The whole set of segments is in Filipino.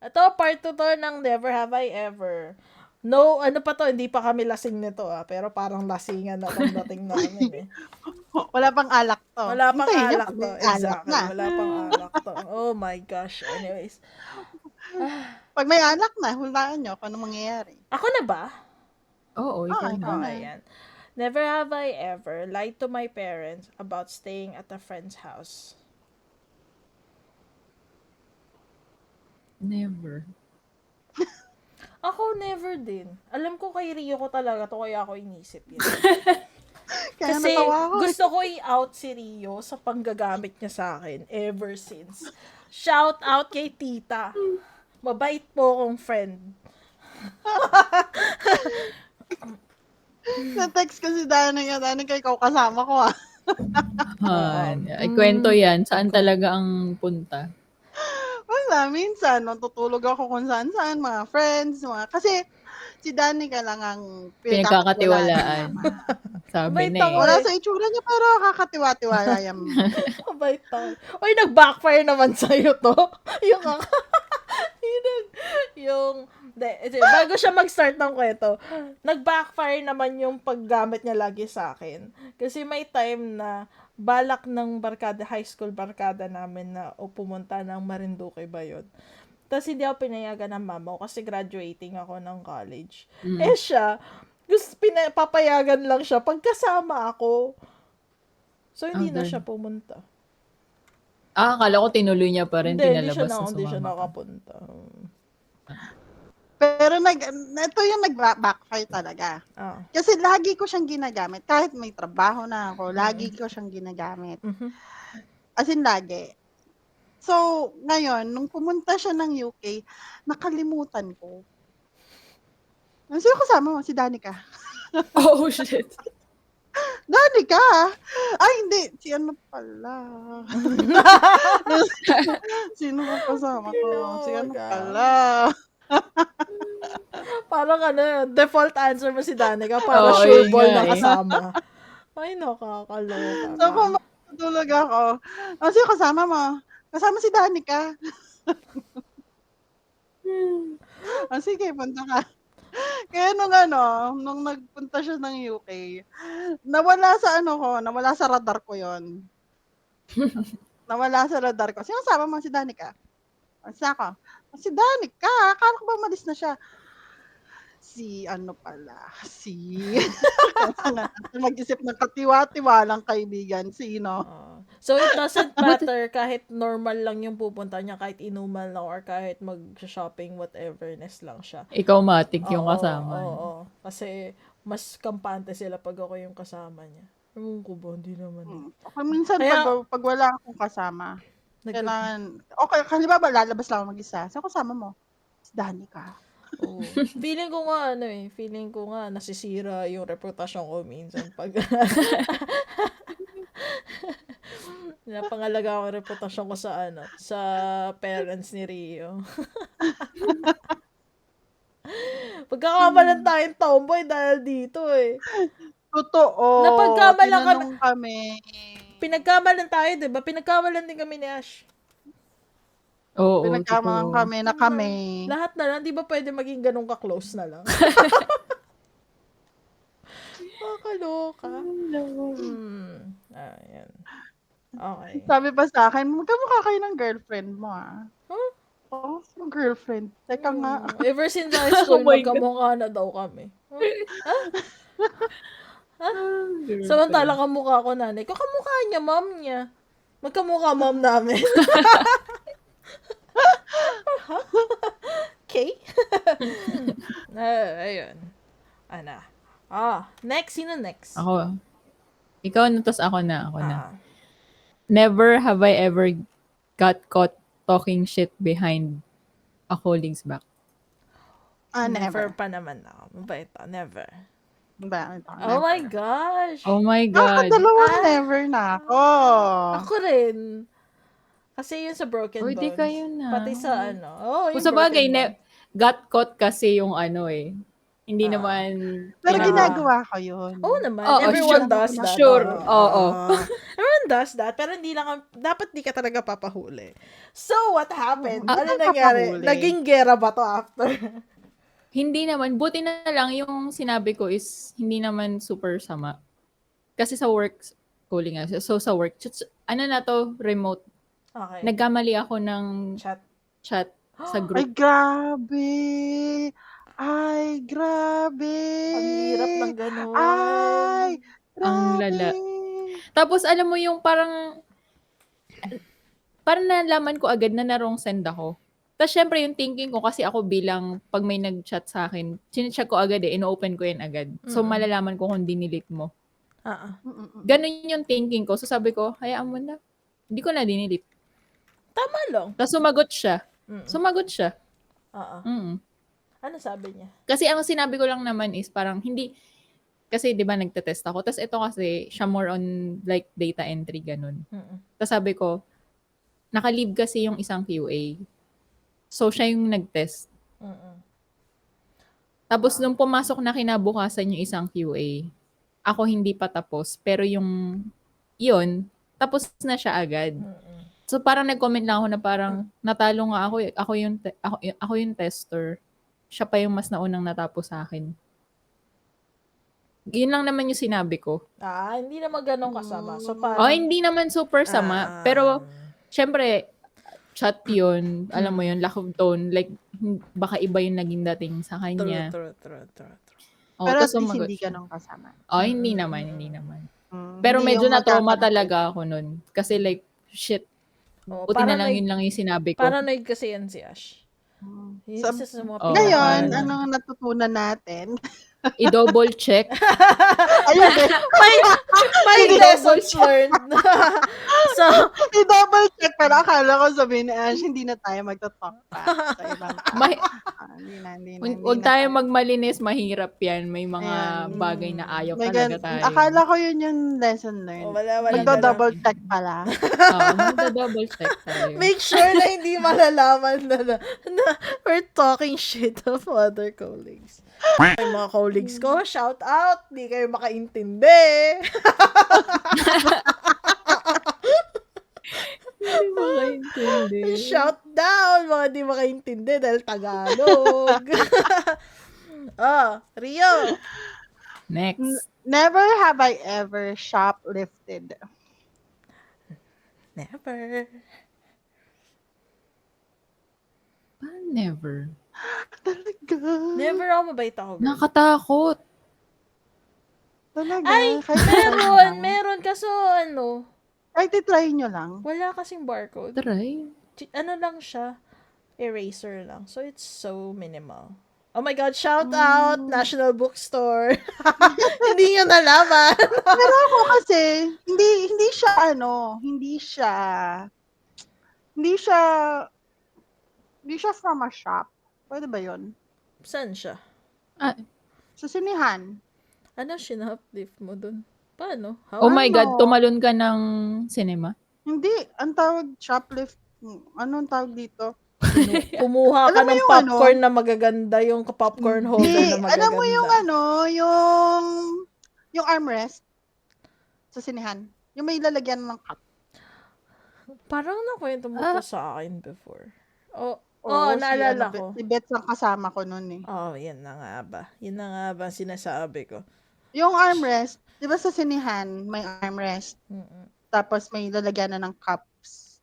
Ito, part 2 to ng Never Have I Ever. No, ano pa to, hindi pa kami lasing nito pero parang lasingan na tong dating namin eh. Wala pang alak to. Wala pang Hintayin nyo alak pag to, may alak exactly. na. Wala pang alak to. Oh my gosh. Anyways. Pag may alak na, hulaan nyo kung ano mangyayari. Ako na ba? Oo, ikaw ikaw na. na. Okay, yan. Never have I ever lied to my parents about staying at a friend's house. Never. Ako, never din. Alam ko kay Rio ko talaga to, kaya ako inisip yun. Kaya Kasi natawa ako. gusto ko i-out si Rio sa panggagamit niya sa akin ever since. Shout out kay tita. Mabait po akong friend. Na-text ko si Danica, ikaw kasama ko ah. Ay, kwento yan. Saan talaga ang punta? Wala, minsan, natutulog ako kung saan-saan, mga friends, kasi si Danica lang ang Pinagkakatiwalaan. Sabi Mabait na ako eh. Wala sa itsura niya, pero kakatiwa-tiwala yan. Mabait ako. Uy, nag-backfire naman sa'yo to. yung bago siya mag-start ng kwento, nag-backfire naman yung paggamit niya lagi sa akin. Kasi may time na balak ng barkada, high school barkada namin na pumunta ng Marinduque ba yun. Tapos hindi ako pinayagan ng mama ko kasi graduating ako ng college. Siya, papayagan lang siya pagkasama ako. So, hindi na siya pumunta. Akala ko tinuloy niya pa rin, Hindi pinalabas na hindi siya sumama ka. nakapunta. Pero ito yung nag-backfire talaga. Kasi lagi ko siyang ginagamit. Kahit may trabaho na ako, lagi ko siyang ginagamit. As in, lagi. So, ngayon, nung pumunta siya ng UK, nakalimutan ko. Sino kasama mo? Si Danica. Oh, shit. Danica? Ay, hindi. Si ano pala. Sino ba kasama ko? Si ano pala. Parang default answer mo si Danica para sure ball na kasama. Ay, nakakaloka. So, kung matutulog ako, sino kasama mo? Kasama si Danica. Sige, punta ka. Kaya nung nagpunta siya ng UK, nawala sa radar ko yon. Nawala sa radar ko. Sino kasama mo? Si Danica. Sa ako. Si Danica, akala ko ba umalis na siya? Si ano pala, mag-isip ng katiwa-tiwalang kaibigan, sino? So, it doesn't matter kahit normal lang yung pupunta niya, kahit inuman lang or kahit mag-shopping, whateverness lang siya. Ikaw matik yung kasama. Oo. Kasi, mas kampante sila pag ako yung kasama niya. Ewan ko ba, hindi naman. Minsan, pag wala akong kasama, kailangan, okay, halimbawa, lalabas lang ako mag-isa. Saan kasama mo? Si Danica. Oh. Feeling ko nga nasisira yung reputasyon ko minsan pag napangalaga ko yung reputasyon ko sa parents ni Rio. Pagkakamalan tayong tomboy dahil dito eh. Totoo. Napagkamalan kami. Pinagkamalan tayo, 'di ba? Pinagkamalan din kami ni Ash. Oo, pinagkamalan kami na kami. Lahat na lang, di ba pwede maging ganun ka-close na lang? Makakaloka. Ayan. Okay. Sabi pa sa akin, magkamukha kayo ng girlfriend mo Huh? Oh, girlfriend. Teka nga. Ever since high school, magkamukha na daw kami. Samantalang kamukha ko nanay. Kamukha niya, mom niya. Magkamukha mom namin. Okay. Ayun. Next. Sino next? Ako. Ikaw na, tas ako na. Never have I ever got caught talking shit behind a colleague's back. Never pa naman ako. Mabait pa. Never. Never. Oh my gosh. Oh my God. Never na ako. Ako rin. Kasi yun sa Broken Bones. Di kayo na. Pati sa Kung sa bagay, got caught kasi yung Hindi Ah. naman Pero Ah. ginagawa ko yun. Oo naman. Oo, Everyone sure. does that. Sure. Oo. Everyone does that. Pero hindi lang, dapat di ka talaga papahuli. So, what happened? Oo, Ano hindi nangyari? papahuli. Naging gera ba to after? Hindi naman. Buti na lang yung sinabi ko is hindi naman super sama. Kasi sa work, calling nga. So, sa work, ano na to, remote. Okay. Nagkamali ako ng Chat. chat sa Ay, group. grabe. Ay, grabe. Ang hirap ng ganun. Ay, Ang grabe. lala. Tapos, alam mo yung parang nalaman ko agad na na-wrong send ako. Tapos, syempre, yung thinking ko, kasi ako bilang, pag may nag-chat sa akin, chinecheck ko agad ino-open ko yan agad. So, malalaman ko kung dinilit mo. Ganun yung thinking ko. So, sabi ko, hayaan mo na. Hindi ko na dinilit. Tama lang. Tapos, sumagot siya. Oo. Mm. Ano sabi niya? Kasi ang sinabi ko lang naman is parang hindi, kasi di ba nagtetest ako. Tapos ito kasi, siya more on like data entry, ganun. Tapos sabi ko, naka-leave kasi yung isang QA. So, siya yung nag-test. Tapos nung pumasok na kinabukasan yung isang QA, ako hindi pa tapos. Pero yun, tapos na siya agad. So, parang nag-comment lang ako na parang, natalo nga ako, ako yung tester. Siya pa yung mas naunang natapos sa akin. Yun lang naman yung sinabi ko. Hindi naman ganun kasama. So, Hindi naman super sama. Pero, syempre, chat yun. Alam mo yun, lack of tone. Like, baka iba yung naging dating sa kanya. True. Oh, Pero at tas least sumagot hindi siya. ganun kasama. Hindi naman. Pero Hindi medyo yung na-trauma magkakapit. talaga ako nun. Kasi like, shit. Buti na lang yun lang yung sinabi ko. Paranoid kasi yan si Ash. So, Isa sa mga ngayon, paranoid. anong natutunan natin? I-double check. Ayun eh. may lessons learned. So, I-double check. Pero akala ko sabihin ni Ash, hindi na tayo magto-talk pa sa ibang tao. Hindi Huwag na tayo tayo. magmalinis, mahirap yan. May mga Ayan. bagay na ayaw May talaga tayo. akala ko yun yung lesson learned. wala Magdo-double check pala. Magdo-double check tayo. Make sure na hindi malalaman na we're talking shit of other colleagues. Ay, mga colleagues ko, shout out! Di kayo makaintindi. Hindi makaintindi. Shout down! Mga di makaintindi dahil Tagalog. Rio. Next. Never have I ever shoplifted. Never. Never. Talaga. Never ako mabait ako. Girl. Nakatakot. Talaga. Ay, meron. Kaso Kahit i-try nyo lang. wala kasing barcode. Try. Ano lang siya, eraser lang. So, it's so minimal. Oh my God, shout out, National Bookstore. Hindi nyo nalaman. Pero ako kasi, hindi siya from a shop. Pwede ba yun? Saan siya? Sa sinihan. Ano shinoplift mo dun? Paano? How? Oh my God, tumalon ka ng cinema? Hindi. Ang tawag shoplift. Anong tawag dito? Kumuha ka Alam mo ng yung popcorn na magaganda, yung popcorn holder na magaganda. Alam mo yung yung armrest sa sinihan. Yung may lalagyan ng cup. Parang nakwento mo to sa akin before. si Naalala ko. Si Bets ang kasama ko nun eh. Yan na nga ba. Yun na nga ba sinasabi ko. Yung armrest, di ba sa sinihan, may armrest. Tapos may lalagyan na ng cups.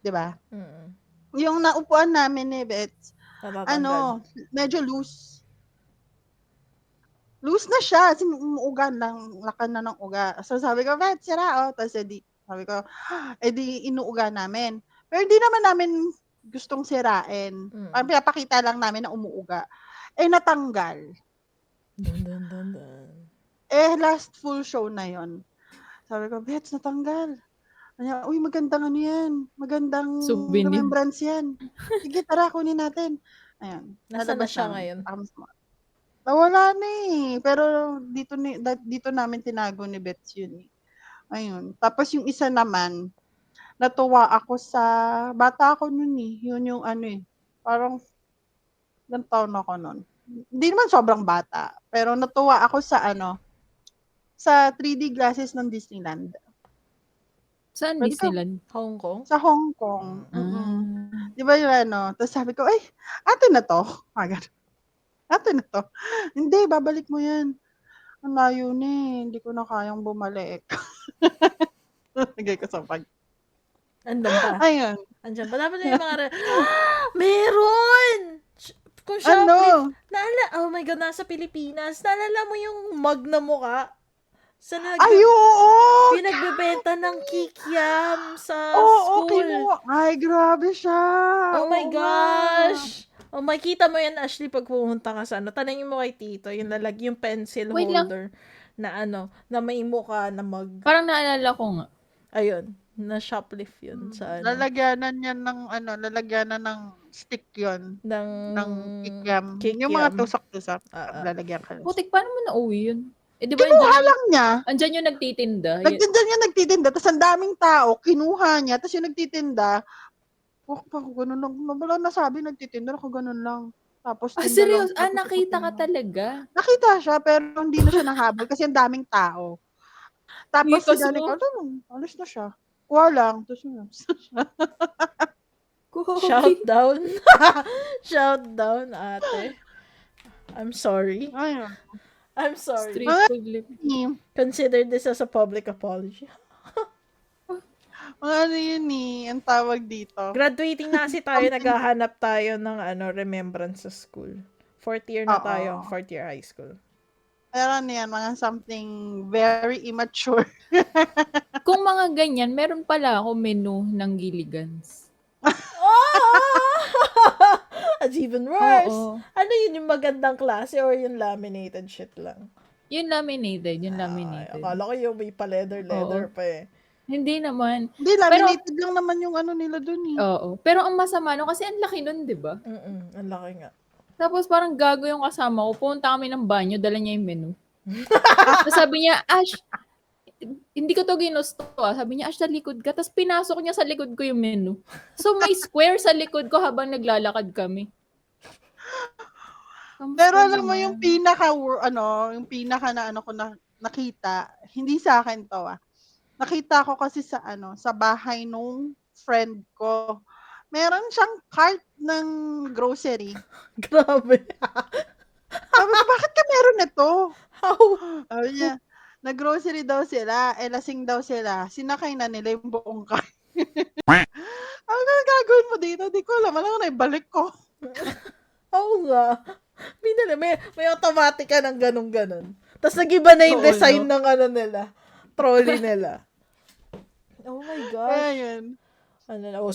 Di ba? Yung naupuan namin ni Bets, medyo loose. Loose na siya. Kasi umuugan lang. Lakan na ng uga. So sabi ko, Bets, sira. Tapos sabi ko, inuuga namin. Pero hindi naman namin gustong sirain. Parang pinapakita lang namin na umuuga. Natanggal. Dun. Last full show na yon. Sabi ko, Bets, natanggal. Uy, magandang yan. Magandang souvenir. remembrance yan. Sige, tara, kunin natin. Ayan. Nasaan na siya ngayon? Nawala na eh. Pero dito namin tinago ni Bets yun eh. Ayun. Tapos yung isa naman, natuwa ako sa, bata ako nun eh. Yun yung parang, ilang taon ako nun. hindi naman sobrang bata, pero natuwa ako sa 3D glasses ng Disneyland. Saan Pwede ka Disneyland? Hong Kong? sa Hong Kong. Ah. 'Di ba yung tapos sabi ko, "Ay, atin na 'to." Ganun. "Atin na 'to." "Hindi, babalik mo 'yan." "Ang layo na, hindi ko na kayang bumalik." Lagay ko sa bag. Andun pa. Ayun. Andiyan pa. Dapat na yung mga meron! Kung shoplift, oh my God, nasa Pilipinas. Naalala mo yung mug na mukha? Sa Ay, oo! pinagbebenta ng kikiam sa Oo, school. Ay, grabe siya. Oh my Oo nga. gosh! Oh, makita mo yan, Ashley, pag pumunta ka sa tanongin mo kay Tito, yung yung pencil Wait lang. holder na na may mukha na mug. Parang naalala ko nga. Ayun, na shoplift yun sa Lalagyanan yan lalagyanan ng stick yun. ng kikiam. kikiam. Yung mga tusok-tusok. Ah. Lalagyan ka. Putik, paano mo nauwi yun? Eh, di ba Kinuha lang niya. andyan yung nagtitinda? Nagtitinda, tapos ang daming tao, kinuha niya, tapos yung nagtitinda, ako ganun lang. Wala nasabi, nagtitinda, ako ganun lang. Tapos Serious? tinda lang. Nakita ka talaga? Nakita siya, pero hindi na siya nahabol kasi ang daming tao. Tapos Because si Johnny mo? alis na siya. Kuha lang. Tapos yun. Shout down. Shout down, ate. I'm sorry. Ayun. I'm sorry. Street Mga- food living. Consider this as a public apology. Mga yun ang tawag dito. Graduating na kasi tayo, naghahanap tayo ng remembrance sa school. Fourth year na Oo. tayo, fourth year high school. Meron yan, mga something very immature. Kung mga ganyan, meron pala ako menu ng Gilligans. It's even worse. Oo. Ano yun, yung magandang klase or yung laminated shit lang? Yung laminated, Ay, akala ko yung may pa-leather pa eh. Hindi naman. Hindi, laminated lang naman yung nila dun eh. Oo. Pero ang masama no, kasi ang laki nun, di ba? Ang laki nga. Tapos parang gago yung kasama ko. Punta kami ng banyo, dala niya yung menu. Tapos sabi niya, Ash, hindi ko to ginusto Sabi niya, Ash, sa likod ka. Tapos pinasok niya sa likod ko yung menu. So may square sa likod ko habang naglalakad kami. Pero alam mo yung yung pinaka na ko nakita, hindi sa akin to Nakita ko kasi sa bahay nung friend ko. Meron siyang cart ng grocery. Grabe. Sabi ko, bakit ka meron nito? How? Sabi niya, nag-grocery daw sila, lasing daw sila. Sinakay na nila yung buong cart. Ano gagawin mo dito? Di ko alam. Alam ko na, ibalik ko. Oo nga. May automatic ka ng ganun-ganun. Tapos nag-iba na yung Oo, design ng nila. Trolley nila. Oh my gosh. Ayun.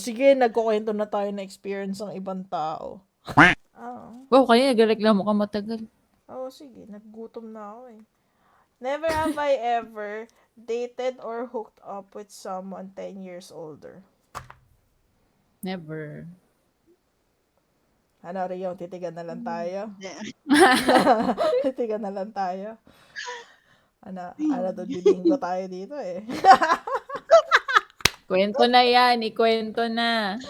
Sige, nagkukwento na tayo na experience ng ibang tao. Wow, kaya nagreklamo ka matagal. Sige. Naggutom na ako eh. Never have I ever dated or hooked up with someone 10 years older. Never. Rio, titigan na lang tayo. Yeah. Titigan na lang tayo. Doon bibinggo tayo dito eh. Kwento na yan, ikwento na.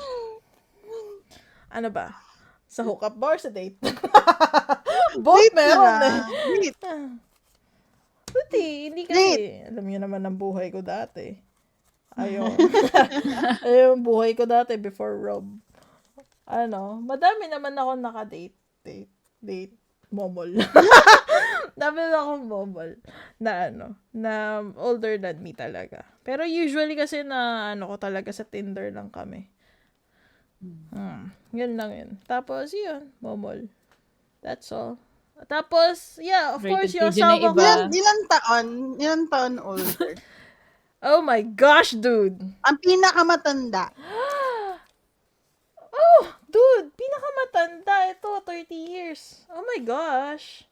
Ano ba? Sa hookup bar, sa date? Both meron eh. Date. Buti, hindi kasi. Alam niyo naman ang buhay ko dati. Ayaw yung buhay ko dati before Rob. Madami naman ako naka-date. Date. Momol. Dami na akong momol. Na older than me talaga. Pero usually kasi ko talaga sa Tinder lang kami. Yun lang yun. Tapos yun, momol. That's all. Tapos, yeah, of course, yung Rated PG na asawa ko. iba. Ilan taon older? Oh my gosh, dude. Ang pinakamatanda. Oh, dude, pinakamatanda ito, 30 years. Oh my gosh.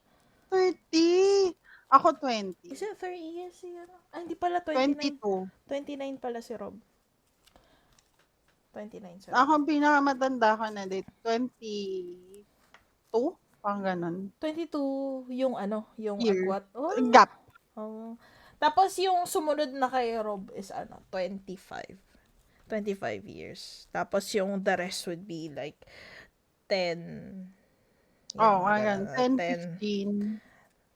30. Ako 20. Is it 30 years yun? Hindi pala 29. 22. 29 pala si Rob. 29 si Rob. Ako ang pinakamatanda ko na date. 22? Pang ganun. 22 yung yung Year. agwat. Oh. Gap. Oh. Tapos yung sumunod na kay Rob is 25. 25 years. Tapos yung the rest would be like 10 Oo, Yung ayan, ganun, 10, 15.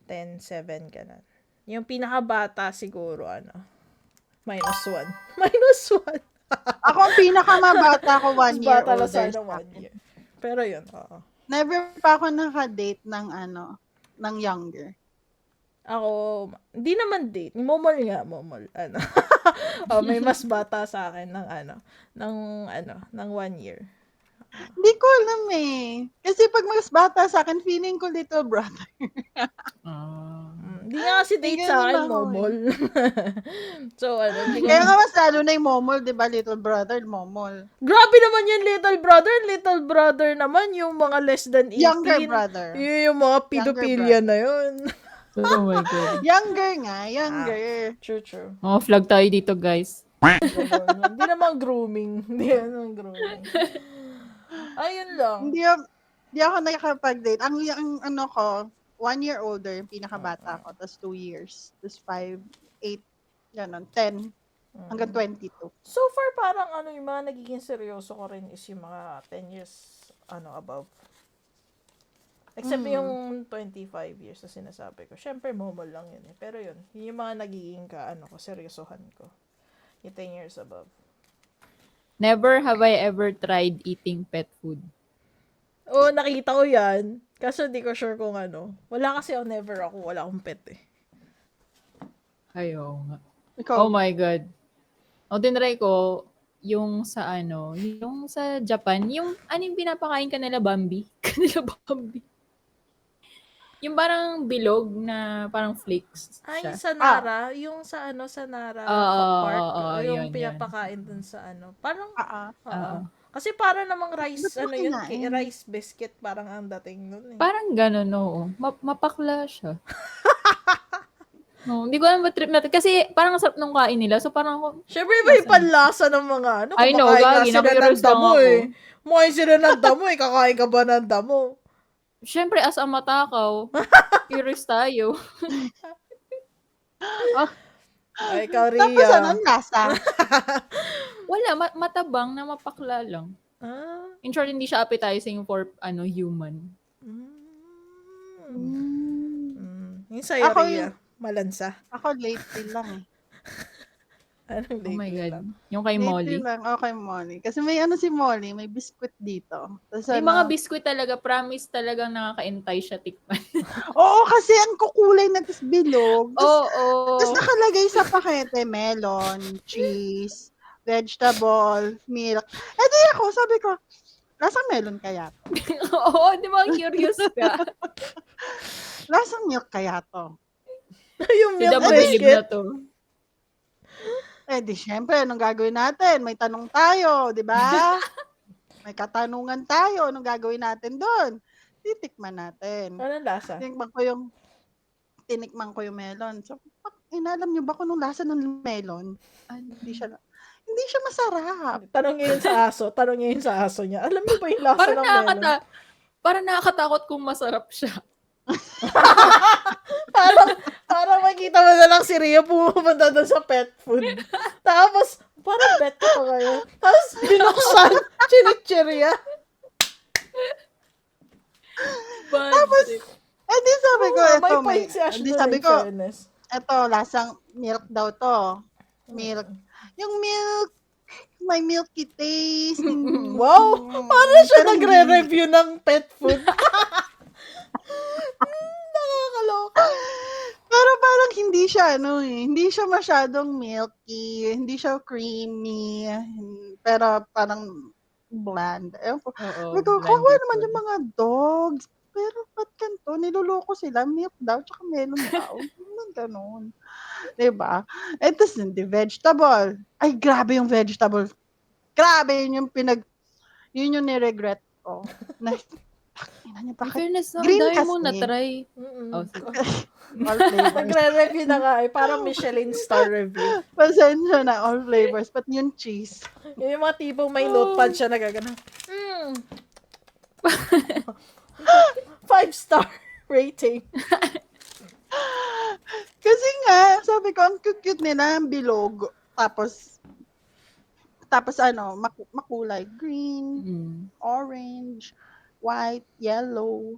10, 7, ganun. Yung pinakabata siguro, -1. -1. Ako ang pinakamabata ko 1 Mas year bata lang older sana sa 1 akin. year. Pero yun, oo. Never pa ako naka-date ng ng younger. Ako, hindi naman date. Momol nga, momol. May mas bata sa akin ng 1 year. Hindi ko alam eh. Kasi pag mas bata sa akin, feeling ko little brother. Ah. Hindi nga kasi May date sa ganun akin, ako eh. momol. So, hindi ko Kaya nga mas lalo na yung momol, di ba? Little brother, momol. Grabe naman yung little brother. Little brother naman, yung mga less than 18. Younger brother. Yung mga pedophilia brother. na yun. Oh my God. Younger nga, younger. True. Mga flag tayo dito, guys. Hindi naman grooming. Hindi naman grooming. Ayun lang. Hindi ako nakakapag-date. Ang ano ko, 1 year older, yung pinakabata ko. Tapos 2 years. Tapos 5, 8, gano'n, 10, hanggang 22. So far, parang yung mga nagiging seryoso ko rin is yung mga 10 years above. Except yung 25 years na sinasabi ko. Syempre, momol lang yun eh. Pero yun yung mga nagiging seryosohan ko. Yung 10 years above. Never have I ever tried eating pet food. Oo, nakita ko yan. Kaso di ko sure kung Wala kasi wala akong pet eh. Ayaw nga. Ikaw, Oh my God. O, tinry ko yung sa yung sa Japan, yung yung pinapakain ka nila Bambi. Kanila Bambi. Yung parang bilog na parang flakes Ay, siya. sa Nara. Yung sa Nara Park. Yung yun. pinapakain dun sa Parang, Oo. kasi para namang rice, Ba't mo yun, kinain? rice biscuit parang ang dating nun eh. Parang ganun, oo. Mapakla siya. No, hindi ko alam ba trip natin. Kasi parang sarap nung kain nila. So parang ako, Siyempre, iba yung panlasa ng mga I know, kumakain nga gagi, sila ng na-curious lang damo ako. eh. Kumakain sila ng damo eh. Kakain ka ba ng damo? syempre as a matakaw, curious tayo. Ay, ikaw, tapos Ria. anong lasa? Wala, matabang na mapakla lang. Ah. In short, hindi siya appetizing for human. Yung sa'yo, Ako Ria. Malansa. Ako lately lang eh. Anong Oh my lately God. lang? Yung kay Lately Molly. lang, okay, Molly. Kasi may si Molly, may biscuit dito. Tapos May mga biscuit talaga, promise talagang nakaka-entice siya tikman. Oo, kasi ang kukulay na tas bilog. Oo. Tapos nakalagay sa pakete, melon, cheese, vegetable, milk. Eh di ako, sabi ko, lasang melon kaya to? Oo, di ba curious ka? Lasang milk kaya to? Yung Si milk Mabilib biscuit. na to. Eh di syempre, anong gagawin natin? May tanong tayo, di ba? May katanungan tayo, anong gagawin natin doon? Titikman natin. Anong lasa? Tinikman ko yung melon. So, alam niyo ba kung anong lasa ng melon? Hindi siya masarap. Tanong niya yun sa aso. Tanong niya yun sa aso niya. Alam niyo ba yung lasa ng melon? Parang nakakatakot kung masarap siya. Parang makita mo na lang si Ria pumunta doon sa pet food. Tapos, parang pet ko ngayon. Tapos, binuksan. Chinichirya. Tapos, di sabi ko, May eto, point si Ash di doon, sabi in ko, fairness. eto, lasang milk daw to. Milk. Yung milk, may milky taste. Wow! Paano siya Pero nagre-review ng pet food? Nakakaloka. Pero parang hindi siya, hindi siya masyadong milky, hindi siya creamy, pero parang bland. Ewan ko. Oo. Kawawa naman yung mga dogs. Pero ba't ganito? Niloloko sila. Milk daw, tsaka melon daw. Ganun. Diba? Ito hindi vegetable. Ay, grabe yung vegetable. Grabe, yun yung niregret ko. In fairness, Green dahil kasi. mo na-try. All flavors. Nagre-review na nga eh. Parang Michelin star review. Pasensya na, all flavors. But yung cheese. Yung mga tipong may notepad siya na gagana. 5-star rating. Kasi nga, sabi ko, ang cute nila, ang bilog. Tapos makulay. Green, orange, white, yellow.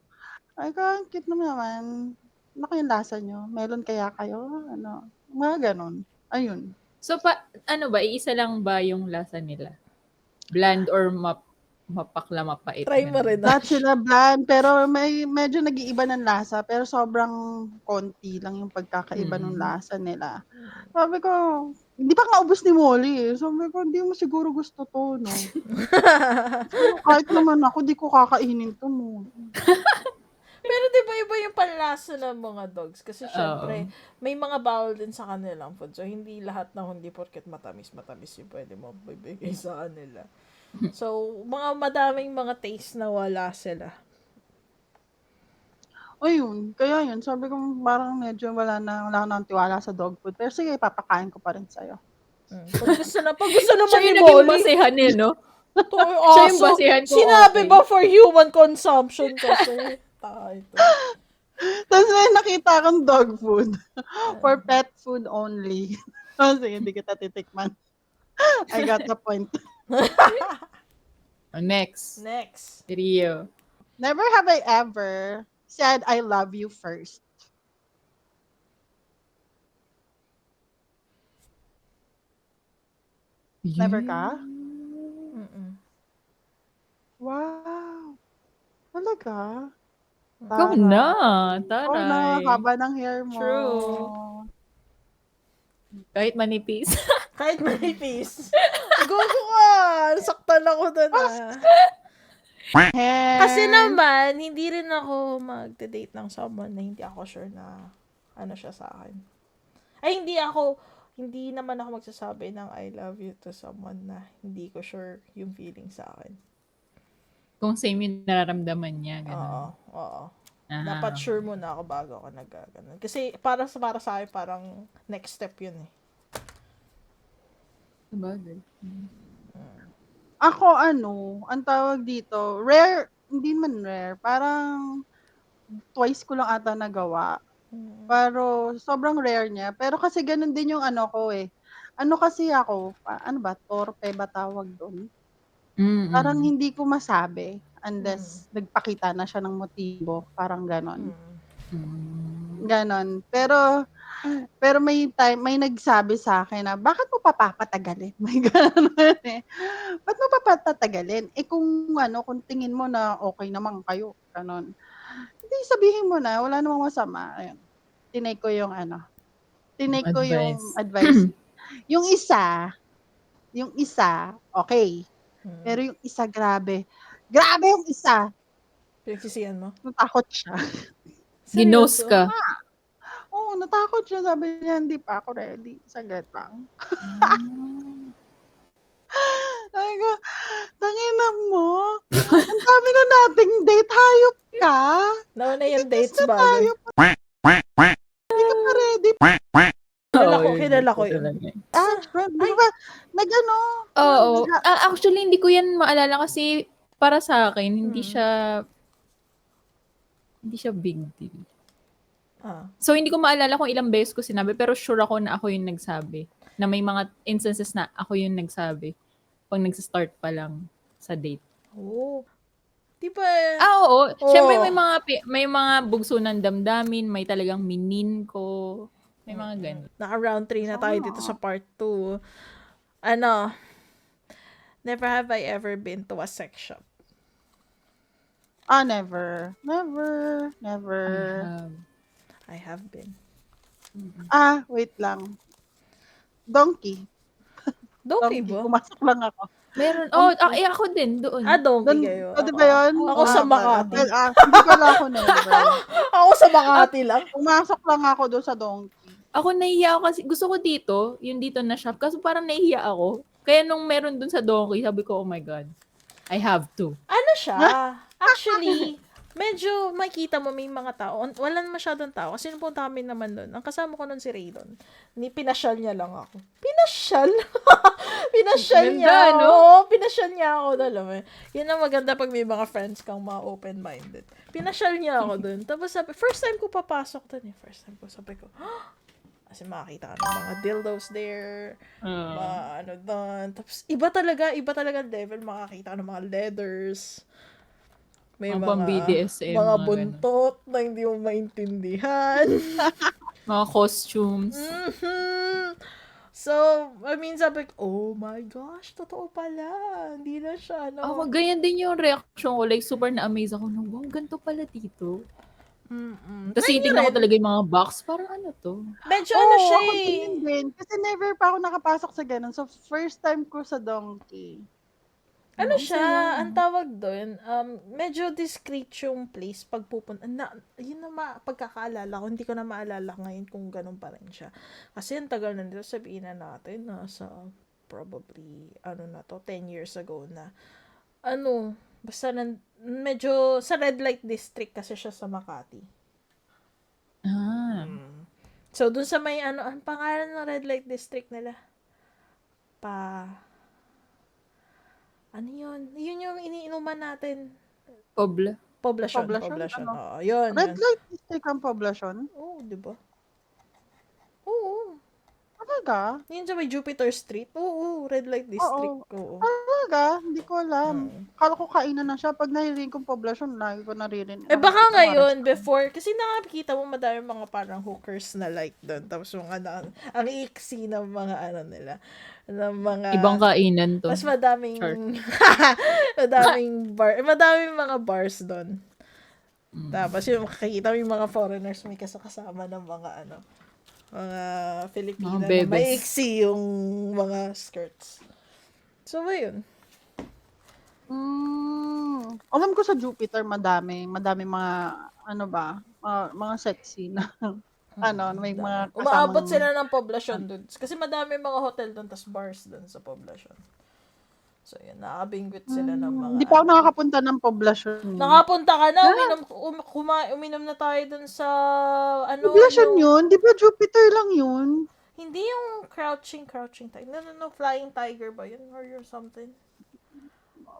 Ay, ang cute naman. Ano kayang lasa nyo? Melon kaya kayo? Ano? Mga ganon. Ayun. So, ano ba, iisa lang ba yung lasa nila? Bland or mapakla, mapait? Try mo ganun? rin, Lahat Ash. sila bland, pero medyo nag-iiba ng lasa, pero sobrang konti lang yung pagkakaiba ng lasa nila. Sabi ko, hindi pa nga ubos ni Molly eh. Sabi ko, hindi mo siguro gusto to, no? So, kahit naman ako, di ko kakainin to, no? Pero di ba iba yung panlasa ng mga dogs? Kasi syempre, Oo. may mga bawal din sa kanilang food. So, hindi lahat na hindi porket matamis yung pwede mo bibigay sa kanila. So, madaming mga taste na wala sila. Ayun, kaya yun, sabi ko parang medyo wala na akong tiwala sa dog food. Pero sige, papakain ko pa rin sa'yo. Pag gusto naman Siya ni yung naging Molly, basehan eh, no? toy Siya yung aso. basehan ko, Sinabi okay. ba for human consumption kasi? Tayo to. Tapos may nakita akong dog food. For pet food only. Sige, hindi kita titikman. I got the point. Next. Next. Rio. Never have I ever said I love you first. Never ka? Mm-mm. Wow. Talaga? Ikaw Taray. na. Oh, na, Taray. haba ng hair mo. True. Kahit manipis. Kahit manipis. Gogo ka! Saktan ako doon Hair. Kasi naman, hindi rin ako mag-date ng someone na hindi ako sure na ano siya sa akin. Ay, hindi naman ako magsasabi ng I love you to someone na hindi ko sure yung feeling sa akin. Kung same yung nararamdaman niya. Ganun. Oo. Ah. Dapat sure muna ako bago ako nagaganon. Kasi para sa akin, parang next step yun eh. Sabagay. Ako ang tawag dito, rare, hindi man rare, parang twice ko lang ata nagawa. Pero sobrang rare niya. Pero kasi ganun din yung ano ko eh. Ano kasi ako, ano ba, torpe ba tawag doon? Parang hindi ko masabi unless nagpakita na siya ng motibo. Parang ganon. Ganon. Pero may nagsabi sa akin na, bakit mo papapatagalin? May ganon eh. Ba't mo papatagalin? Eh kung tingin mo na okay naman kayo, ganon. Hindi, sabihin mo na, wala namang masama. Ayun. Tinake ko yung advice. Yung isa, okay. Pero yung isa, grabe. Grabe yung isa. Pinagsisihan mo? Natakot siya. Ginos ka. Oo, natakot siya. Sabi niya, hindi pa ako ready. Saglit lang. Sabi ko, tangina mo. Ang dami na nating date. Hayop ka. Nauna yung dates na bago. tayo. Hindi ka pa ready. Kilala ko yun. Di ba? Nag-ano? Oo. Actually, hindi ko yan maalala kasi para sa akin, hindi siya big deal. So, hindi ko maalala kung ilang beses ko sinabi, pero sure ako na ako yung nagsabi. Na may mga instances na ako yung nagsabi pag nagsa-start pa lang sa date. Oo. Di ba? Oo. Siyempre, may mga bugso ng damdamin, may talagang minin ko. May mga ganun. Naka-round 3 na tayo dito sa part 2. Never have I ever been to a sex shop. Never. I have been. Wait lang. Donkey Donkey ba? Pumasok lang ako. Meron. Ako din, doon. Donkey kayo. Di ba yun? Ako sa Makati. Hindi ko lang ako never. Ako sa Makati lang. Pumasok lang ako doon sa Donkey. Ako nahihiya ako kasi gusto ko dito, yung dito na shop, kasi parang nahihiya ako. Kaya nung meron dun sa Donkey, sabi ko, oh my God, I have to. Ano siya? Actually, medyo makita mo may mga tao. Wala masyadong tao. Kasi nung punta kami naman doon, ang kasama ko nun si Raydon. Pinasyal niya lang ako. Pinasyal? Pinasyal Ganda, niya ako. no? Oo, pinasyal niya ako. Alam mo. Yun ang maganda pag may mga friends kang mga open-minded. Pinasyal niya ako doon. Tapos sabi, first time ko papasok doon eh. Sabi ko, kasi makakita ka ng mga dildos there. Doon. Tapos, iba talaga level. Makakita ka ng mga leathers. May Mga pang BDSM, mga mga ganun. buntot na hindi mo maintindihan. Mga costumes. Mhm. So, I mean, sabi ko, oh my gosh, totoo pala. Hindi na siya, Ako, ganyan din yung reaction ko. Like, super na-amaze ako. Wow, ganito pala dito. Tapos Try niyo titignan ko rin. talaga yung mga box. Parang ano to? Medyo Oo, siya ako eh. ganyan din. Kasi never pa ako nakapasok sa ganun. So, first time ko sa Donkey. Ano Ang siya, saya. ang tawag doon, medyo discreet yung place pag pupunta. Yun na pagkakaalala ko, hindi ko na maalala ngayon kung ganun pa rin siya. Kasi ang tagal na nito, sabihin na natin, nasa probably, 10 years ago na. Basta medyo sa red light district kasi siya sa Makati. Ah. So, dun sa may, ang pangalan ng red light district nila? Ano yun? Yun yung iniinuman natin. Pobla. Poblasyon. Poblasyon, ano? Oo, yun. Red light district ang poblasyon? Oo, di ba? Oo. Talaga? Yun sa may Jupiter Street. Oo, red light district. Oo. Talaga? Hindi ko alam. Kala ko kainan na siya. Pag narinig kong poblasyon, lagi ko naririnig. Baka ngayon, before, kasi nakakita mo madami mga parang hookers na like doon. Tapos mga ang iksi ng mga nila. Ng mga... Ibang kainan to. Mas madaming... Char. madaming mga bars doon. Tapos yung makikita mo yung mga foreigners may kasama ng mga mga Filipino Mga na bebes. maiksi yung mga skirts. So, ayun. Alam ko sa Jupiter, madami mga, mga sexy na, may mga Umaabot kasamang, sila ng poblasyon doon. Kasi madami mga hotel doon, tas bars doon sa poblasyon. So, yun, nakabingwit sila ng mga... Hindi pa ako nakakapunta ng poblasyon. Nakapunta ka na, uminom na tayo doon sa, Poblasyon yun? Di ba Jupiter lang yun? Hindi yung crouching tiger. No, flying tiger ba yun? Or something?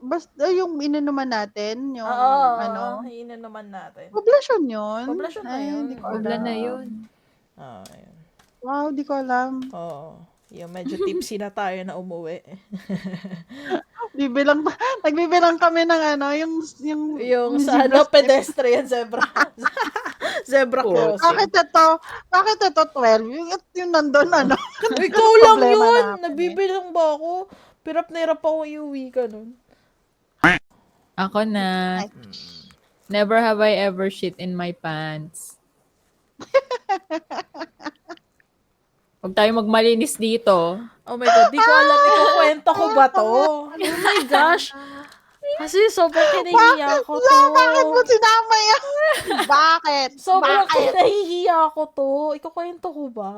Basta yung inunuman natin, yung, Oo, iinuman natin. poblasyon yun? Poblasyon na yun. Hindi ko Pobla alam. na yun. Ayun. Wow, di ko alam. Oo. Yung medyo tipsy na tayo na umuwi. Nagbibilang kami ng Yung sa pedestrian zebra. Zebra crossing. Bakit ito 12? Yung nandun, Ikaw lang Problema yun. natin Nagbibilang ba ako? Pirap na hirap ako iuwi ka nun. Ako na. Never have I ever shit in my pants. Huwag tayo magmalinis dito. Oh my God, di ko alam. Ikukwento ko ba to? Oh my gosh. Kasi sobrang kinahiya ko to. Bakit mo sinama yan? Bakit? Sobrang Bakit? kinahiya ko to. Ikukwento ko ba?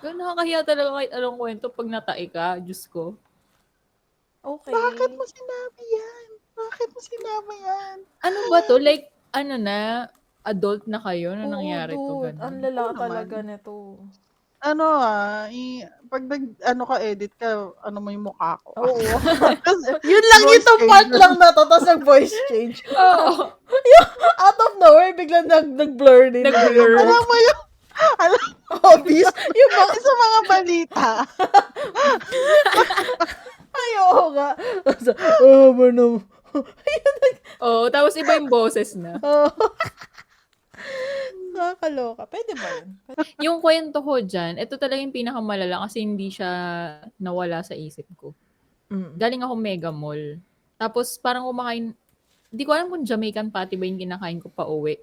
Pero nakakahiya talaga kahit anong kwento pag natai ka. Diyos ko. Okay. Bakit mo sinabi yan? Ano ba to? Like, adult na kayo? Ano nangyari to? Dude, Ganun? ang lala Oo talaga naman. nito. Pag ka edit ka, mo yung mukha ko. Oo. Kasi, Yun lang voice itong change part lang na to, tapos nag-voice change. Oo. Out of nowhere, biglang nag-blur din. Nag-blur. alam mo yung, Obvious. Yung mga, sa mga balita, ay, oo nga. Oh, ano. Oo, tapos iba yung boses na. Oh. Nakakaloka. Pwede ba yun? Yung kwento ko dyan, ito talaga yung pinakamalala kasi hindi siya nawala sa isip ko. Galing ako Mega Mall. Tapos parang kumakain, hindi ko alam kung Jamaican patty ba yung kinakain ko pa uwi.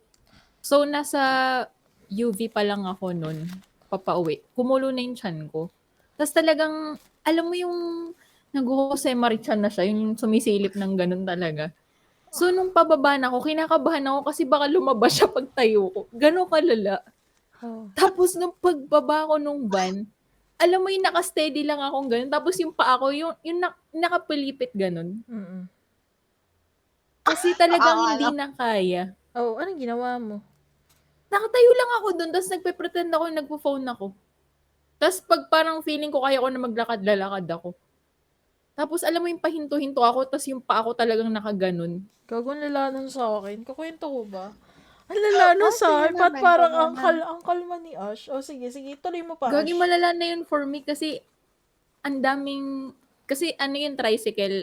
So nasa UV pa lang ako nun, papauwi. Kumulo na yung tiyan ko. Tapos talagang, alam mo yung nag-Jose Marichan na siya, yung sumisilip ng ganun talaga. So, nung pababa na ako, kinakabahan ako kasi baka lumabas siya pag tayo ko. Ganon kalala. Oh. Tapos, nung pagbaba ko nung van, alam mo yung nakasteady lang akong ganun. Tapos, yung paa ko, yung nakapilipit ganun. Kasi talagang hindi na kaya. Oh, anong ginawa mo? Nakatayo lang ako doon, tapos nagpe-pretend ako, nagpo-phone ako. Tapos, pag parang feeling ko kaya ko na maglakad-lalakad ako. Tapos, alam mo yung pahinto-hinto ako, tapos yung paa ko talagang nakaganon. Gagawin lala nun sa akin. Kukwento ko ba? Ang lala nun sa akin. sige Ba't na, parang kwento mo na. ang kalma ni Ash? Oh, sige. Tuloy mo pa, Gagi Ash. malala na yun for me kasi ang daming, kasi yung tricycle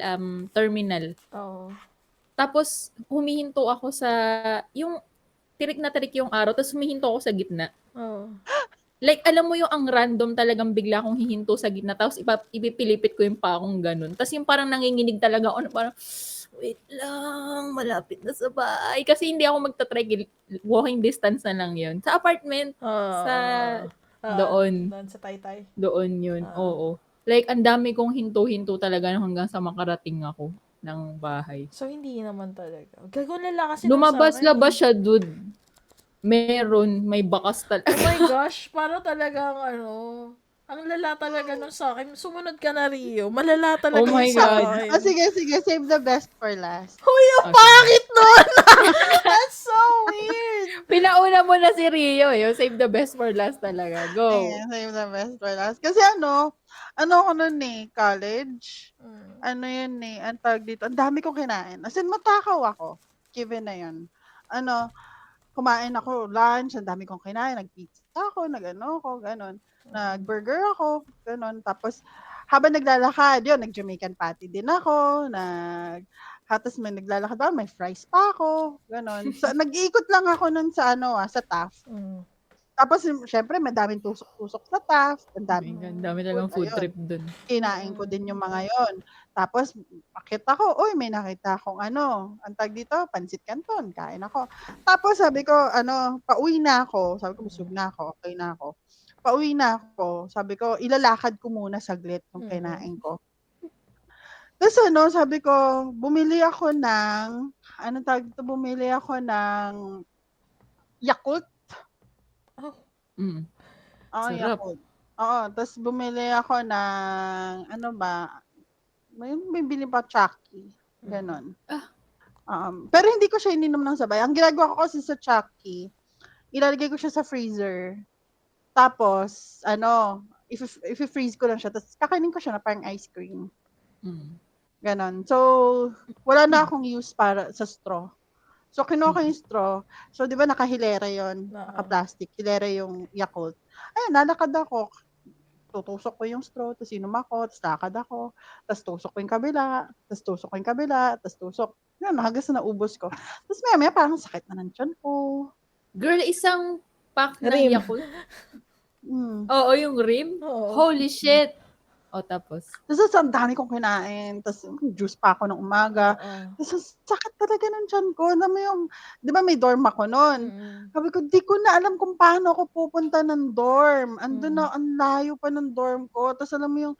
terminal. Oo. Tapos, humihinto ako sa, yung tirik na tirik yung araw, tapos humihinto ako sa gitna. Oo. Like, alam mo yung ang random talagang bigla akong hihinto sa gitna, tapos ipipilipit ko yung pa akong ganun. Tapos yung parang nanginginig talaga ako na parang, wait lang, malapit na sa bahay. Kasi hindi ako magta-try, walking distance na lang yun. Sa apartment, sa doon. Doon sa Taytay. Doon yun, Ah. oo. Like, ang dami kong hinto-hinto talaga hanggang sa makarating ako ng bahay. So, hindi naman talaga. Gagawin kasi nung sa Lumabas-labas akin. siya, dude. Meron, may bakas talaga. Oh my gosh, para talagang ang lala talaga nung sa akin. Sumunod ka na, Rio. Malala talaga Oh my yung sa God. akin. Sige, save the best for last. Huy, ang pangit nun! That's so weird! Pinauna mo na si Rio, yung save the best for last talaga. Go. Ayan, save the best for last. Kasi ano ako nun college. Ano yun ang tawag dito, ang dami kong kinain. As in, matakaw ako. Given na yun. Kumain ako, lunch, ang dami kong kinain. Nag-pizza ako, ganon. Nag-burger ako, ganon. Tapos, habang naglalakad, yun, nag-Jamaican patty din ako, tapos may naglalakad ako, may fries pa ako, ganon. So, nag-iikot lang ako nun sa sa Taft. Tapos, syempre, madaming tusok-tusok sa Taft. Ang dami. Ang dami talagang food trip dun. Kinain ko din yung mga yon. Tapos, pakita ko, may nakita akong ang tag dito, pansit canton. Kain ako. Tapos, sabi ko, pauwi na ako. Sabi ko, busog na ako. Okay na ako. Pauwi na ako. Sabi ko, ilalakad ko muna saglit yung kinain ko. Tapos, sabi ko, bumili ako ng Yakult. Sarap. Yakult. Oo, tapos bumili ako ng, may bili pa Chucky. Ganon. Pero hindi ko siya ininom ng sabay. Ang ginagawa ko kasi sa Chucky, ilalagay ko siya sa freezer. Tapos, if-freeze ko lang siya. Tapos, kakainin ko siya na parang ice cream. Ganon. So, wala na akong use para sa straw. So, kinuha ko yung straw. So, di ba nakahilera yon, naka-plastic. Hilera yung Yakult. Ayun, nalakad ako. Tutusok ko yung straw, tapos inom ako, tapos lakad ako, tapos tusok ko yung kabila, tapos tusok ko yung kabila, tapos tusok. Yun, hanggang sa naubos ko. Tapos maya parang sakit na ng tiyan ko. Girl, isang pack na Rim. Yakult. Oo, yung rim. Oo. Holy shit. O, tapos? Tapos ang dami kong kinain. Tapos juice pa ako ng umaga. Tapos sakit talaga ng tiyan ko. Alam mo yung, di ba may dorm ako noon? Sabi ko, di ko na alam kung paano ako pupunta ng dorm. Andun na, ang layo pa ng dorm ko. Tapos alam mo yung,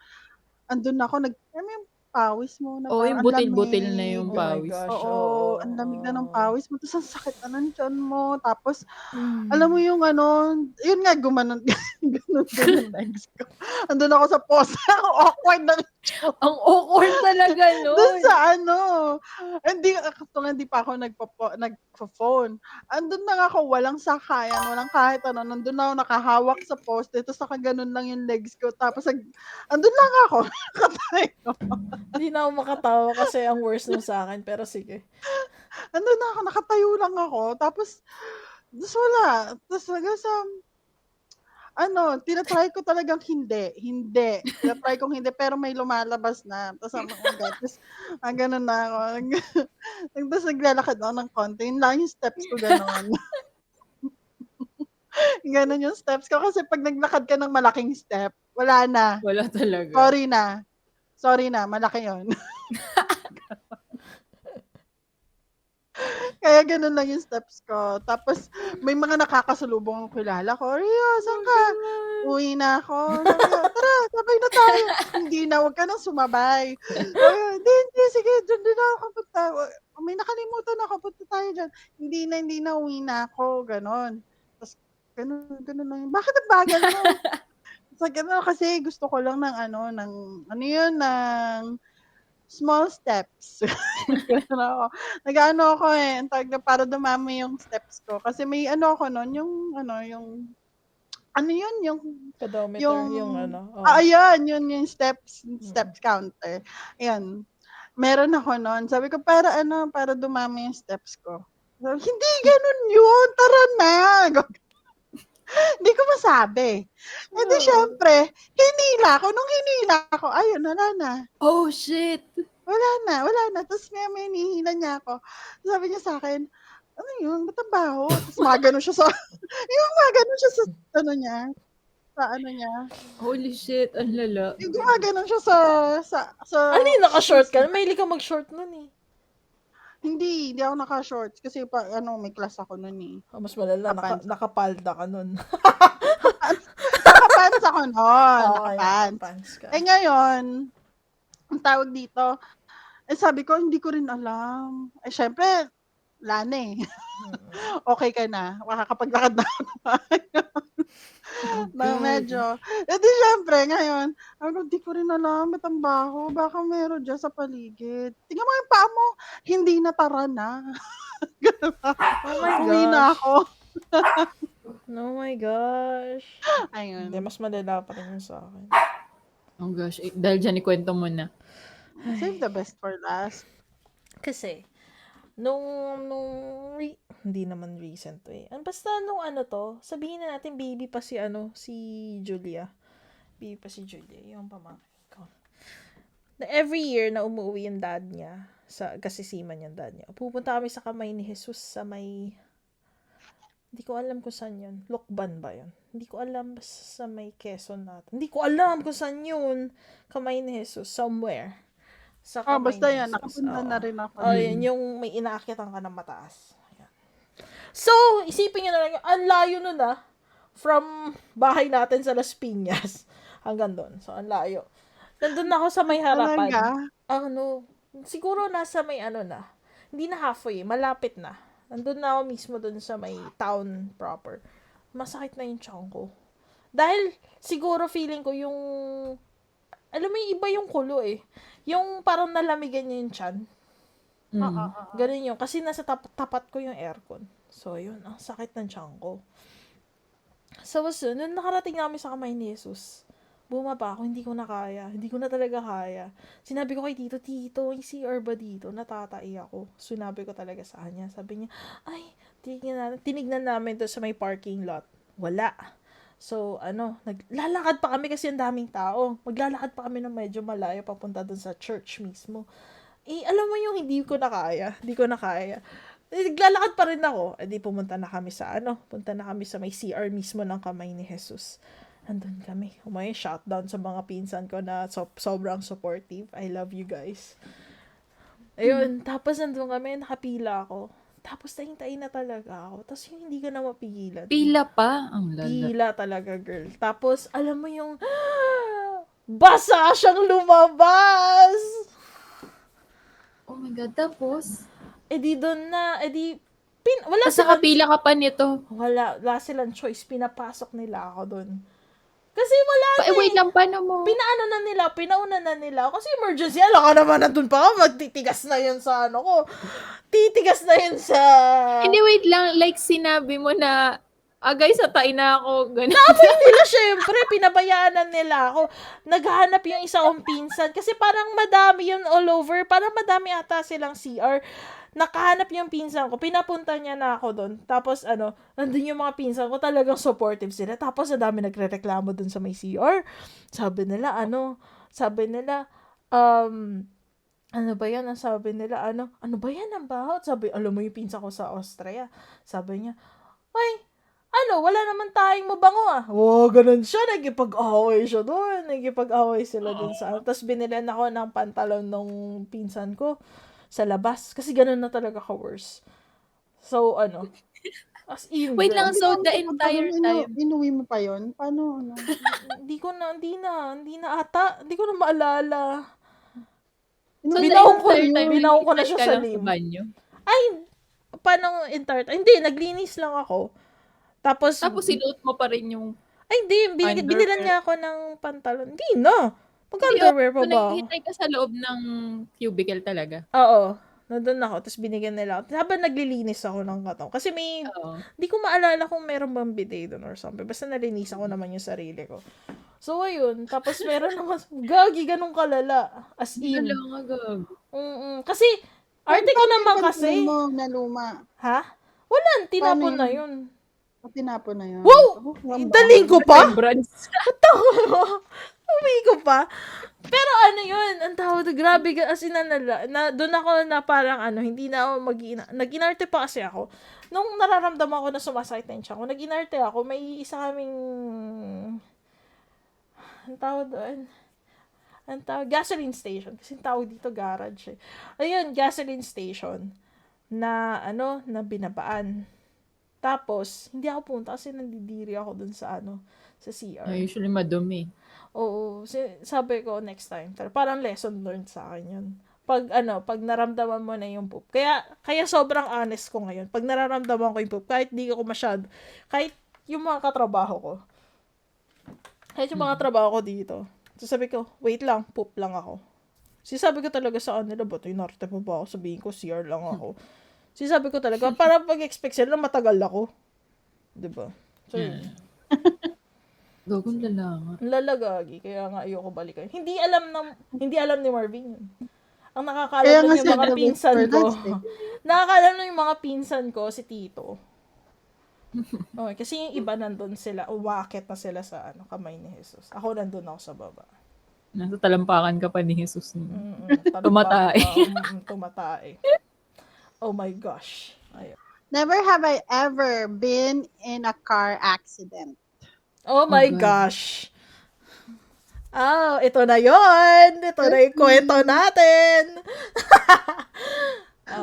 andun ako, alam mo yung pawis mo na Oo, parang yung ang butil-butil lamig. na yung Oh my pawis. gosh. Oo, ang lamig na ng pawis mo. Tapos ang sakit na ng tiyan mo. Tapos, alam mo yung yun nga, gumanon yung legs ko. Andun ako sa posa. Awkward na. Ang awkward talaga, no? Doon sa hindi pa ako nagpo-phone. Andun lang ako, walang sakayan, walang kahit ano. Nandun ako nakahawak sa poste, tapos nakaganon lang yung legs ko. Tapos, andun lang ako. Nakatayo. Hindi na ako makatawa kasi ang worst nung sa akin. Pero sige. Andun na ako, nakatayo lang ako. Tapos wala. Tapos hanggang sa, tinatry ko talagang hindi. Tinatry kong hindi, pero may lumalabas na. Tapos ganun na ako. Tapos naglalakad ako ng konti. Yun lang yung steps ko, ganun. Ganun yung steps ko. Kasi pag naglakad ka ng malaking step, wala na. Wala talaga. Sorry na, malaki yun. Kaya ganun lang yung steps ko. Tapos, may mga nakakasalubong ang kilala ko. Ria, saan ka? Uwi na ako. Sabi ko, tara, sabay na tayo. Hindi na, huwag ka nang sumabay. Hindi, sige, dyan din ako punta. May nakalimutan ako, punta tayo dyan. Hindi na, uwi na ako. Ganon. Tapos, ganun lang. Bakit ang bagal mo? So, ganun kasi gusto ko lang ng small steps. Nag-ano ako ang tawag na para dumami yung steps ko. Kasi may ako nun, yung Pedometer, yung ayan, yun yung steps counter. Ayan. Meron ako nun. Sabi ko, para dumami yung steps ko. Sabi, hindi ganun yun. Tara na. Hindi ko masabi. E di syempre, hinila ako. Nung hinila ako, ayun, wala na. Oh, shit! wala na. Tapos may hinihila niya ako. Sabi niya sa akin, ano yun, ba't ang baho? Tapos magano siya sa, yung magano siya sa, ano niya, sa ano niya. Holy shit, ang lala. Yung gumagano siya sa, Ano yung naka-short ka? May ka mag-short nun eh. hindi ako naka-shorts kasi may class ako nun eh. Mas malala, Nakapants. nakapalda ka nun. Nakapants ako nun, Okay, nakapants. pants ka. Eh ngayon, ang tawag dito, sabi ko, hindi ko rin alam. Syempre, wala na eh. Okay ka na. Makakapaglakad na ako na medyo. Di syempre, ngayon, di ko rin alam, ba't ang baho? Baka meron dyan sa paligid. Tingnan mo yung paa mo, hindi natara na. Oh my Uwi na gosh. ako. Oh my gosh. Ayun. Hindi, mas malala pa rin yun sa akin. Oh gosh, dahil dyan ikwento mo na. Save the best for last. Kasi, hindi naman recent to eh. Basta sabihin na natin baby pa si Julia. Baby pa si Julia, yung pamangkin ko. Every year na umuwi yung dad niya, kasi seaman yung dad niya. Pupunta kami sa kamay ni Jesus sa may, hindi ko alam kung saan yun. Lokban ba yun? Hindi ko alam, basta sa may Quezon natin. Hindi ko alam kung saan yun. Kamay ni Jesus, somewhere. Sa kamay Basta ni yan, Jesus. nakapunta na rin ako. Oh, yun, yung may inaakyatan ka ng mataas. Ayan. So, isipin nyo na lang, ang layo nun from bahay natin sa Las Piñas hanggang doon. So, ang layo. Nandun ako sa may harapan. Talaga? Siguro nasa may na. Hindi na halfway, malapit na. Nandun na ako mismo doon sa may town proper. Masakit na yung tiyan ko. Dahil, siguro feeling ko yung, alam mo yung iba yung kulo eh. Yung parang nalamigan niya yung tiyan. Ganun yun. Kasi nasa tapat ko yung aircon. So, yun. Ang sakit ng tiyan ko. So, nung nakarating namin sa kamay ni Jesus, bumaba ako. Hindi ko na kaya. Hindi ko na talaga kaya. Sinabi ko kay Tito, yung CR ba dito? Natatai ako. Sinabi ko talaga sa kanya. Sabi niya, ay, tinignan namin to sa may parking lot. Wala. So, naglalakad pa kami kasi ang daming tao. Maglalakad pa kami ng medyo malayo papunta dun sa church mismo. Alam mo yung hindi ko na kaya. Hindi ko na kaya. Naglalakad pa rin ako. Pumunta na kami punta na kami sa may CR mismo ng kamay ni Jesus. Andun kami. Shoutout sa mga pinsan ko na sobrang supportive. I love you guys. Ayun. Tapos nandun kami, nakapila ako. Tapos tayin na talaga ako. Tapos yung hindi ko na mapigilan. Pila pa? Ang lala. Pila talaga, girl. Tapos, alam mo yung, basa siyang lumabas! Oh my God, tapos? Doon na, wala Tapos nakapila ka pa nito. wala silang choice. Pinapasok nila ako doon. Kasi wala na Wait lang, paano mo? Pinauna na nila. Kasi emergency, alam ka naman nandun pa ako, magtitigas na yun sa ko. Titigas na yun sa... Hindi, wait lang. Like, sinabi mo na, guys, atay na ako. Ganun. nila, syempre, pinabayaan na nila ako. Naghahanap yung isa kong pinsan. Kasi parang madami yun all over. Parang madami ata silang CR. Nakahanap yung pinsan ko. Pinapunta niya na ako doon. Tapos, nandun yung mga pinsan ko. Talagang supportive sila. Tapos, ang dami nagre-reklamo doon sa may CR. Sabi nila, ano ba yan? Sabi nila, ano ba yan ang bahot? Sabi, alam mo yung pinsan ko sa Austria. Sabi niya, ay, wala naman tayong mabango Oo, ganun siya. Nagipag-away siya doon. Nagipag-away sila doon sa Tapos binilan ako ng pantalon ng pinsan ko sa labas. Kasi ganun na talaga ka-worse. So, as in, Wait lang, girl. so the entire time. Inuwi mo pa yun? Paano? Hindi na ata. Hindi ko na maalala. So, Binaon ko- the entire time, binaon ko na nilinis siya ka sa lang lim. banyo. Ay, paano entire? Hindi, naglinis lang ako. Tapos sinuot mo pa rin yung... Ay, hindi. Underwear. Binilan niya ako ng pantalon. Hindi na. Pag-underwear pa So, ba? naghihintay ka sa loob ng cubicle talaga. Oo. Nandun ako. Tapos binigyan nila ako. Habang naglilinis ako ng katong. Kasi Oo. di ko maalala kung meron bang bidet doon or something. Basta nalinis ako naman yung sarili ko. So, ayun. Tapos meron naman, gagi, ganun kalala. As in. Wala nga gag. Kasi, arte ko naman kasi. mo na luma. Ha? Wala, tinapon Paano na yun? yun. Tinapon na yun. Wow! Daling ko pa? Remembrance. Umiikot pa. Pero ano yun, ang tawag, grabe, as in, doon ako na parang hindi na ako nag-inarte pa kasi ako. Nung nararamdaman ko na sumasakit na yung tiyan ko, nag-inarte ako, may isa kaming, ang tawag doon, gasoline station. Kasi tawag dito garage eh. Ayun, gasoline station na na binabaan. Tapos, hindi ako punta kasi nandidiri ako dun sa sa CR. Usually madumi. Oo, sabi ko next time. Pero parang lesson learned sa akin yun. Pag naramdaman mo na yung poop. Kaya sobrang honest ko ngayon. Pag nararamdaman ko yung poop, kahit di ko masyado, kahit yung mga katrabaho ko, kahit yung mga trabaho ko dito, sabi ko, wait lang, poop lang ako. Sabi ko talaga sa kanila, ba't inarte pa ba ako? Sabihin ko, CR lang ako. Sabi ko talaga, para pag-expect sila, matagal ako. Diba? So, yun. Gagong lalanga. Lalagagi, kaya nga ayoko balikan. Hindi alam ni Marvin yun. Ang Kaya nakakaalam nga nun yung mga sabi ko, pinsan ko. first day. Nakakaalam nun yung mga pinsan ko, si Tito. Okay, kasi yung iba nandun sila, uwakit na sila sa kamay ni Jesus. Ako nandun ako sa baba. Nasa talampakan ka pa ni Jesus. Tumatay. Tumatay. Tumatay. Oh my gosh. Ayun. Never have I ever been in a car accident. Oh my God. gosh. Ito na yon. Ito na yung kwento natin.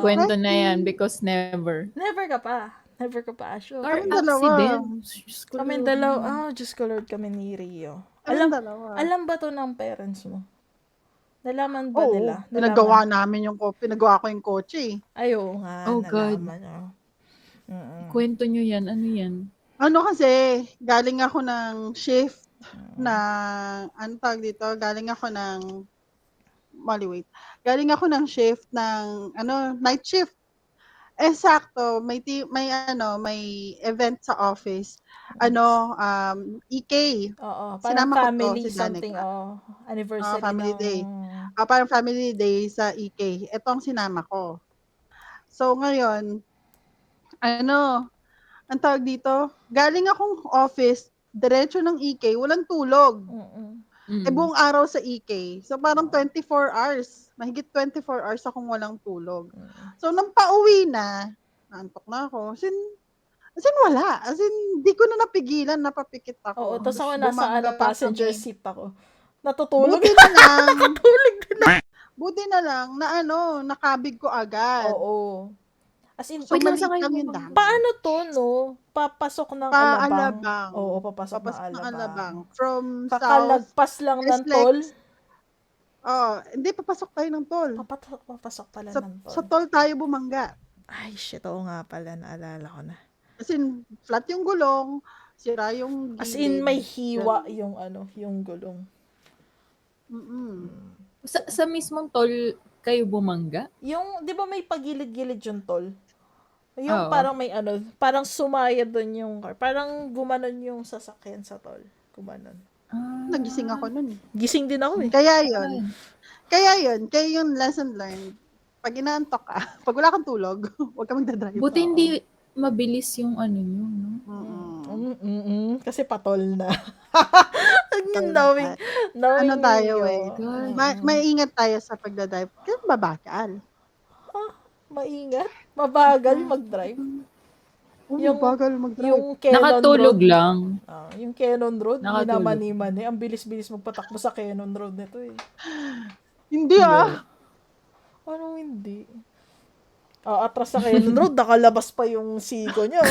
Kwento na yan because never. Never ka pa, sure. Car Kaming dalawa. accident. Diyos ko, Kami Lord. dalawa. Diyos ko Lord, kami ni Rio. Kaming dalawa. Alam ba to ng parents mo? Nalaman ba Oo, nila? pinagawa namin pinagawa ko yung kotse. Ay, oo nga. Oh, God. Nalaman. Kwento nyo yan. Ano yan? Ano kasi, galing ako ng shift tawag dito? Galing ako ng, galing ako ng shift ng, night shift. Sakto, may event sa office. EK. Oo, parang Sinama ko to, family si something. Danica. Anniversary Family ng... day. Parang family day sa EK. Ito ang sinama ko. So, ngayon, ang tawag dito, galing akong office, diretso ng EK, walang tulog. Buong araw sa EK. So, parang 24 hours. Mahigit 24 hours akong walang tulog. So, nang pauwi na, naantok na ako. As in, wala. As in, di ko na napigilan, napapikit ako. Oo, tapos ako nasa passenger seat ako. Natutulog. Buti na lang. Natulog din ako. Buti na lang na nakabig ko agad. Oo. As in, So, Wait lang, maliit sakay lang mo yung ba? dami. paano to, no? Papasok ng Alabang. Alabang. Oo, papasok Papasok ng ng Alabang. Alabang. From south. Kakalagpas lang ng Reslex. toll. Hindi, papasok tayo ng toll. Papasok pala Sa, ng toll. sa toll tayo bumangga. Ay, shit, oo nga pala, naalala ko na. As in, flat yung gulong, sira yung gilid. As in, may hiwa yung yung gulong. Sa mismong toll kayo bumangga? Yung, di ba may pagilid-gilid yung toll? Yung Oo. parang may parang sumaya doon yung car. Parang gumanon yung sasakyan sa toll. Gumanon. Nagising ako nun. Gising din ako eh. Kaya yung lesson learned. Pag inaantok ka, pag wala kang tulog, huwag ka magdadrive. Buti hindi mabilis yung nyo, no? Kasi patol na. Ang knowing tayo yun. eh. Maingat tayo sa pagdadrive. Kaya babagal. Maingat? Mabagal mag-drive? Yung- Bagal mag-drive. Yung Cannon Nakatulog Road. lang. Yung Cannon Road, hindi Nakatulog. naman eh. Ang bilis-bilis magpatakbo sa Cannon Road nito eh. Hindi Ano hindi? Atras sa Cannon Road, nakalabas pa yung siko niya.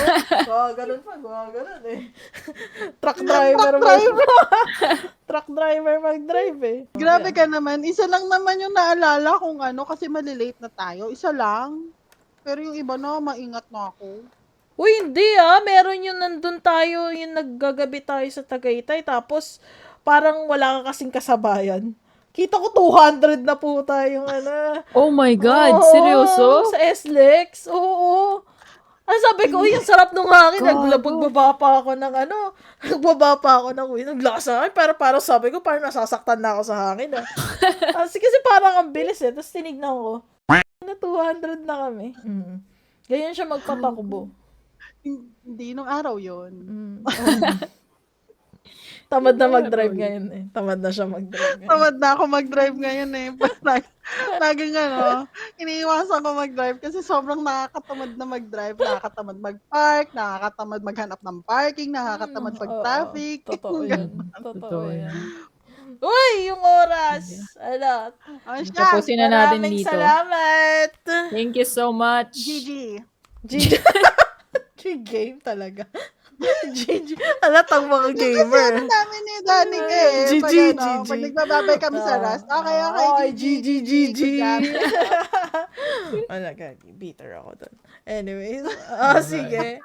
Ganun eh. Truck driver mag-drive eh. Grabe ka naman. Isa lang naman yung naalala kung kasi malilate na tayo. Isa lang. Pero yung iba na, maingat na ako. Uy, hindi meron yung nandun tayo, yung naggagabi tayo sa Tagaytay, tapos parang wala ka kasing kasabayan. Kita ko 200 na po tayong Oh my God, Oo, seryoso? Sa SLEX, oo. Sabi ko, yung sarap nung hangin. Nagbaba pa ako ng nagbaba pa ako ng naglasa. Pero parang sabi ko, parang nasasaktan na ako sa hangin. Kasi parang ang bilis eh. Tapos tinignan ko, na 200 na kami. Ganyan siya magpatakbo. Hindi nung araw yon. Tamad na mag-drive ngayon eh. Tamad na siya mag-drive ngayon. Tamad na ako mag-drive ngayon eh. Laging iniiwasan ko mag-drive kasi sobrang nakakatamad na mag-drive. Nakakatamad mag-park, nakakatamad maghanap ng parking, nakakatamad pag-traffic. Totoo yan. Totoo Totoo yan. yan. Uy, yung oras. Ano? Oh, siya. Tapusin na natin Maraming dito. salamat. Thank you so much. GG. G-game talaga. GG. Alatang mga gamer. Ano namin ni Danica eh. GG, Pag, GG. pag nagbababay kami sa Rust. Okay, GG, GG. Good job. Wala ka, bitter ako dun. Anyways, sige.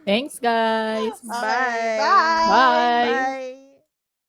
Thanks, guys. Okay, Bye. Bye. Bye. Bye.